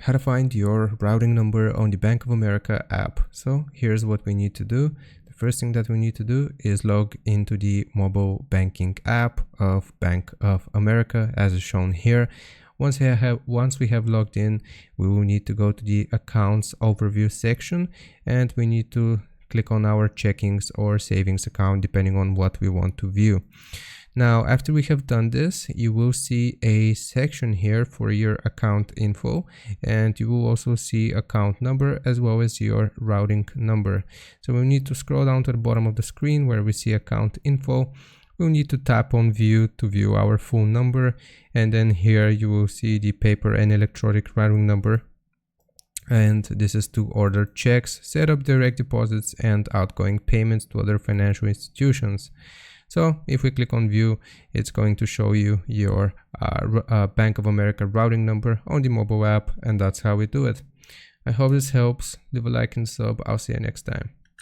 how to find your routing number on the Bank of America app. So here's what we need to do. The first thing that we need to do is log into the mobile banking app of Bank of America as is shown here. Once we have logged in, we will need to go to the accounts overview section, and we need to click on our checkings or savings account depending on what we want to view. Now, after we have done this, you will see a section here for your account info, and you will also see account number as well as your routing number. So we need to scroll down to the bottom of the screen where we see account info. We'll need to tap on view to view our full number, and then here you will see the paper and electronic routing number. And this is to order checks, set up direct deposits and outgoing payments to other financial institutions. So if we click on view, it's going to show you your Bank of America routing number on the mobile app, and that's how we do it. I hope this helps. Leave a like and sub. I'll see you next time.